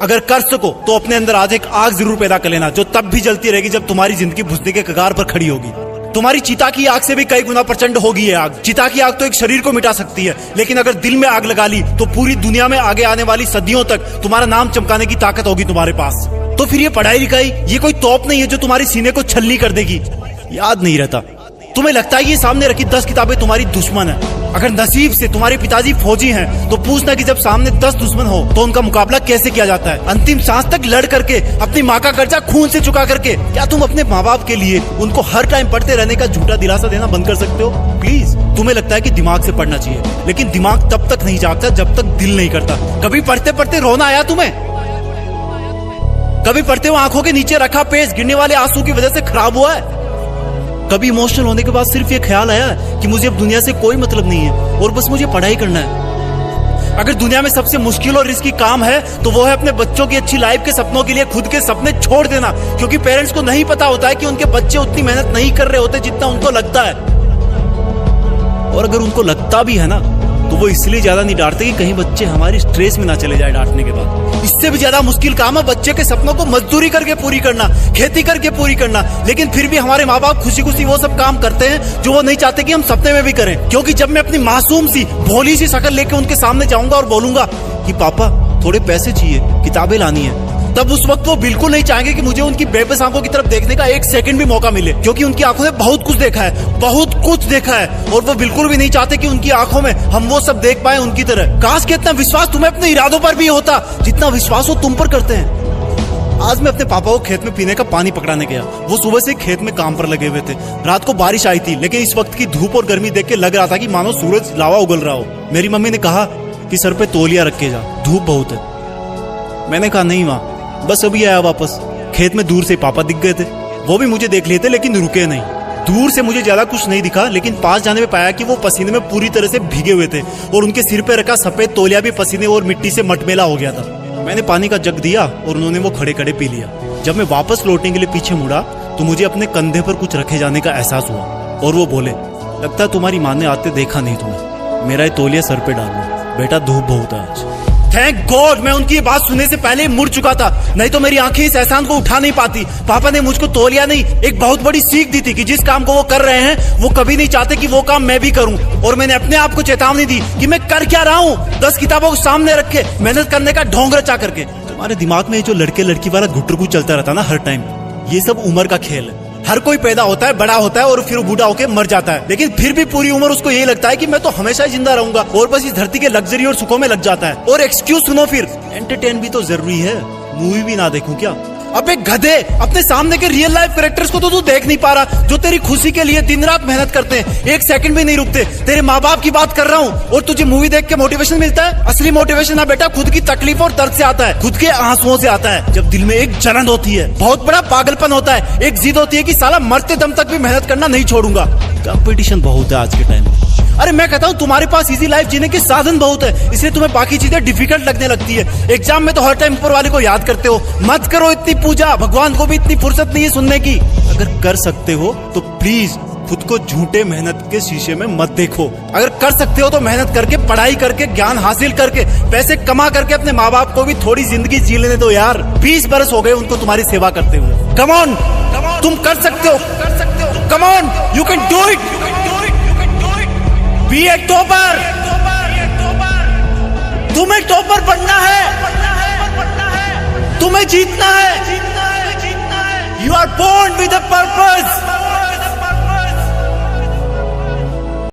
अगर कर सको तो अपने अंदर आज एक आग जरूर पैदा कर लेना, जो तब भी जलती रहेगी जब तुम्हारी जिंदगी बुझने के कगार पर खड़ी होगी। तुम्हारी चिता की आग से भी कई गुना प्रचंड होगी ये आग। चिता की आग तो एक शरीर को मिटा सकती है, लेकिन अगर दिल में आग लगा ली तो पूरी दुनिया में आगे आने वाली सदियों तक तुम्हारा नाम चमकाने की ताकत होगी तुम्हारे पास। तो फिर ये पढ़ाई लिखाई ये कोई तोप नहीं है जो तुम्हारी सीने को छलनी कर देगी। याद नहीं रहता, तुम्हें लगता है ये सामने रखी 10 किताबें तुम्हारी दुश्मन है। अगर नसीब से तुम्हारे पिताजी फौजी हैं तो पूछना कि जब सामने 10 दुश्मन हो तो उनका मुकाबला कैसे किया जाता है। अंतिम सांस तक लड़ करके, अपनी माँ का कर्जा खून से चुका करके, क्या तुम अपने माँ बाप के लिए उनको हर टाइम पढ़ते रहने का झूठा दिलासा देना बंद कर सकते हो? प्लीज। तुम्हें लगता है कि दिमाग से पढ़ना चाहिए, लेकिन दिमाग तब तक नहीं जागता जब तक दिल नहीं करता। कभी पढ़ते पढ़ते रोना आया तुम्हें? कभी पढ़ते हो आंखों के नीचे रखा पेज गिरने वाले आंसू की वजह से खराब हुआ है? कभी इमोशनल होने के बाद सिर्फ ये ख्याल आया कि मुझे अब दुनिया से कोई मतलब नहीं है और बस मुझे पढ़ाई करना है? अगर दुनिया में सबसे मुश्किल और रिस्की काम है तो वो है अपने बच्चों की अच्छी लाइफ के सपनों के लिए खुद के सपने छोड़ देना, क्योंकि पेरेंट्स को नहीं पता होता है कि उनके बच्चे उतनी मेहनत नहीं कर रहे होते जितना उनको लगता है। और अगर उनको लगता भी है ना तो वो इसलिए ज्यादा नहीं डांटते कि कहीं बच्चे हमारी स्ट्रेस में ना चले जाए डांटने के बाद। इससे भी ज्यादा मुश्किल काम है बच्चे के सपनों को मजदूरी करके पूरी करना, खेती करके पूरी करना। लेकिन फिर भी हमारे माँ बाप खुशी खुशी वो सब काम करते हैं जो वो नहीं चाहते कि हम सपने में भी करें। क्योंकि जब मैं अपनी मासूम सी भोली सी शक्ल लेके उनके सामने जाऊंगा और बोलूंगा कि पापा थोड़े पैसे चाहिए, किताबें लानी है, तब उस वक्त वो बिल्कुल नहीं चाहेंगे कि मुझे उनकी बेबस आंखों की तरफ देखने का एक सेकंड भी मौका मिले, क्योंकि उनकी आंखों ने बहुत कुछ देखा है, बहुत कुछ देखा है। और वो बिल्कुल भी नहीं चाहते कि उनकी आंखों में हम वो सब देख पाए उनकी तरह। काश कि इतना विश्वास तुम्हें अपने इरादों पर भी होता जितना विश्वास वो तुम पर करते हैं। आज मैं अपने पापा को खेत में पीने का पानी पकड़ाने गया। वो सुबह से खेत में काम पर लगे हुए थे। रात को बारिश आई थी, लेकिन इस वक्त की धूप और गर्मी देख के लग रहा था कि मानो सूरज लावा उगल रहा हो। मेरी मम्मी ने कहा कि सर पे तौलिया रख के जा, धूप बहुत है। मैंने कहा नहीं माँ, बस अभी आया वापस। खेत में दूर से पापा दिख गए थे, वो भी मुझे देख लिए थे लेकिन रुके नहीं। दूर से मुझे ज्यादा कुछ नहीं दिखा, लेकिन पास जाने में पाया कि वो पसीने में पूरी तरह से भीगे हुए थे और उनके सिर पे रखा सफेद तौलिया भी पसीने और मिट्टी से मटमेला हो गया था। मैंने पानी का जग दिया और उन्होंने वो खड़े खड़े पी लिया। जब मैं वापस लौटने के लिए पीछे मुड़ा तो मुझे अपने कंधे पर कुछ रखे जाने का एहसास हुआ और वो बोले, लगता है तुम्हारी माँ ने आते देखा नहीं तुम्हें, मेरा ये तौलिया सर पे डाल लो, बेटा धूप बहुत है आज। थैंक गॉड मैं उनकी बात सुनने से पहले ही मुड़ चुका था, नहीं तो मेरी आंखें इस एहसान को उठा नहीं पाती। पापा ने मुझको तौलिया नहीं, एक बहुत बड़ी सीख दी थी कि जिस काम को वो कर रहे हैं वो कभी नहीं चाहते कि वो काम मैं भी करूं। और मैंने अपने आप को चेतावनी दी कि मैं कर क्या रहा हूं, 10 किताबों को सामने रख के मेहनत करने का ढोंग रचा करके। तुम्हारे दिमाग में जो लड़के लड़की वाला गुटरगु चलता रहता ना हर टाइम, ये सब उम्र का खेल है। हर कोई पैदा होता है, बड़ा होता है और फिर बूढ़ा होकर मर जाता है, लेकिन फिर भी पूरी उम्र उसको यही लगता है कि मैं तो हमेशा जिंदा रहूंगा और बस इस धरती के लग्जरी और सुखों में लग जाता है। और एक्सक्यूज सुनो, फिर एंटरटेन भी तो जरूरी है, मूवी भी ना देखूं क्या? अबे गधे, अपने सामने के रियल लाइफ कैरेक्टर्स को तो तू देख नहीं पा रहा जो तेरी खुशी के लिए दिन रात मेहनत करते हैं, एक सेकंड भी नहीं रुकते। तेरे माँ बाप की बात कर रहा हूँ और तुझे मूवी देख के मोटिवेशन मिलता है? असली मोटिवेशन ना बेटा खुद की तकलीफ और दर्द से आता है, खुद के आंसुओं से आता है। जब दिल में एक जलन होती है, बहुत बड़ा पागलपन होता है, एक जिद होती है कि साला मरते दम तक भी मेहनत करना नहीं छोड़ूंगा। कंपटीशन बहुत है आज के टाइम में। अरे मैं कहता हूँ तुम्हारे पास इजी लाइफ जीने के साधन बहुत है, इसलिए तुम्हें बाकी चीजें डिफिकल्ट लगने लगती है। एग्जाम में तो हर टाइम ऊपर वाले को याद करते हो। मत करो इतनी पूजा, भगवान को भी इतनी फुर्सत नहीं है सुनने की। अगर कर सकते हो तो प्लीज खुद को झूठे मेहनत के शीशे में मत देखो। अगर कर सकते हो तो मेहनत करके, पढ़ाई करके, ज्ञान हासिल करके, पैसे कमा करके अपने माँ बाप को भी थोड़ी जिंदगी जी लेने दो यार। 20 बरस हो गए उनको तुम्हारी सेवा करते हुए। कम ऑन, तुम कर सकते हो, come on, you can do it. Be a topper, तुम्हें टॉपर बनना है, तुम्हें जीतना है। You are born with a purpose.